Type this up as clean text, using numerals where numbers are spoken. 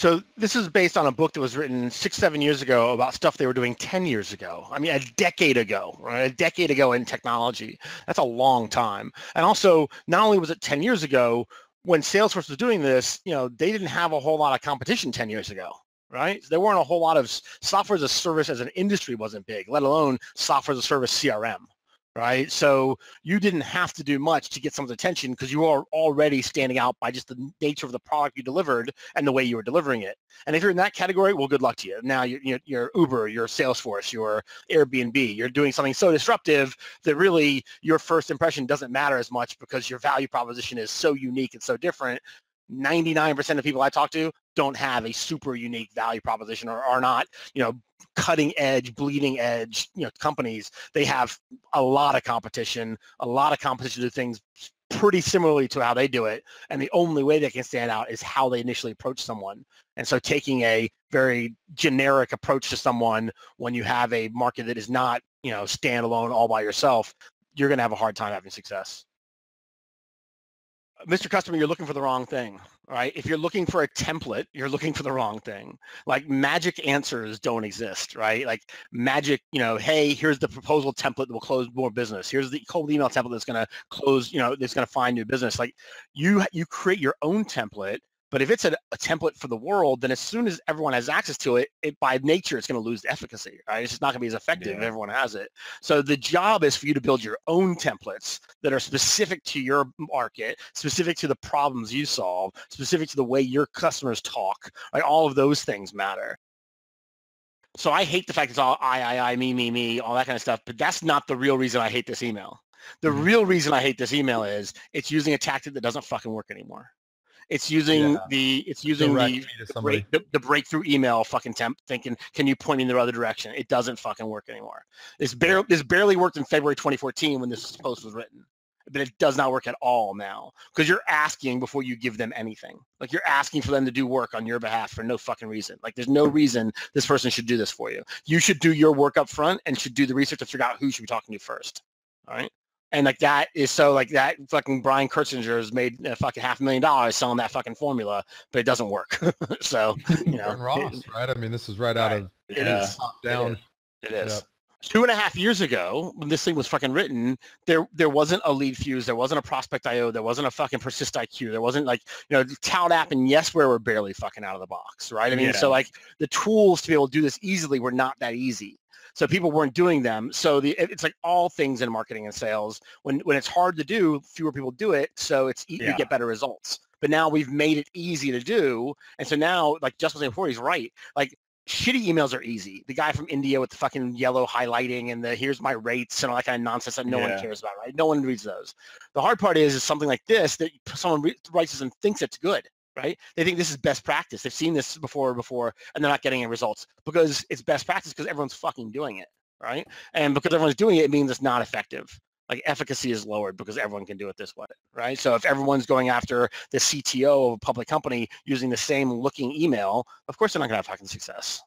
So this is based on a book that was written 6, 7 years ago about stuff they were doing 10 years ago. I mean, a decade ago, right? A decade ago in technology. That's a long time. And also, not only was it 10 years ago, when Salesforce was doing this, they didn't have a whole lot of competition 10 years ago, right? There weren't a whole lot of software as a service as an industry wasn't big, let alone software as a service CRM. Right. So you didn't have to do much to get someone's attention because you are already standing out by just the nature of the product you delivered and the way you were delivering it. And if you're in that category, well, good luck to you. Now you're Uber, you're Salesforce, you're Airbnb, you're doing something so disruptive that really your first impression doesn't matter as much because your value proposition is so unique and so different. 99% of people I talk to don't have a super unique value proposition or are not, cutting edge, bleeding edge, companies. They have a lot of competition to do things pretty similarly to how they do it. And the only way they can stand out is how they initially approach someone. And so taking a very generic approach to someone when you have a market that is not, standalone all by yourself, you're going to have a hard time having success. Mr. Customer, you're looking for the wrong thing, right? If you're looking for a template, you're looking for the wrong thing. Like magic answers don't exist, right? Like magic, hey, here's the proposal template that will close more business. Here's the cold email template that's going to close, that's going to find new business. Like you create your own template. But if it's a template for the world, then as soon as everyone has access to it, by nature, it's going to lose efficacy, right? It's just not going to be as effective if everyone has it. So the job is for you to build your own templates that are specific to your market, specific to the problems you solve, specific to the way your customers talk. Like all of those things matter. So I hate the fact it's all I, me, all that kind of stuff, but that's not the real reason I hate this email. The real reason I hate this email is it's using a tactic that doesn't fucking work anymore. It's using the breakthrough email fucking temp thinking, can you point me in the other direction? It doesn't fucking work anymore. This barely worked in February 2014 when this post was written, but it does not work at all now because you're asking before you give them anything. Like you're asking for them to do work on your behalf for no fucking reason. Like there's no reason this person should do this for you. You should do your work up front and should do the research to figure out who should be talking to first. All right. And like that is so like that fucking Brian Kurtzinger has made fucking $500,000 selling that fucking formula, but it doesn't work. So, Ross, right? I mean, this is right out of top down. It is. 2.5 years ago, when this thing was fucking written, there wasn't a lead fuse, there wasn't a prospect IO, there wasn't a fucking persist IQ, there wasn't like, Tout App and Yesware were barely fucking out of the box, right? I mean, so like the tools to be able to do this easily were not that easy. So people weren't doing them. So it's like all things in marketing and sales. When it's hard to do, fewer people do it. So you get better results. But now we've made it easy to do. And so now, like Just was saying before, he's right. Like shitty emails are easy. The guy from India with the fucking yellow highlighting and the here's my rates and all that kind of nonsense that no one cares about, right? No one reads those. The hard part is something like this that someone writes this and thinks it's good. Right? They think this is best practice. They've seen this before, and they're not getting any results because it's best practice because everyone's fucking doing it, right? And because everyone's doing it, it means it's not effective. Like efficacy is lowered because everyone can do it this way, right? So if everyone's going after the CTO of a public company using the same looking email, of course they're not going to have fucking success.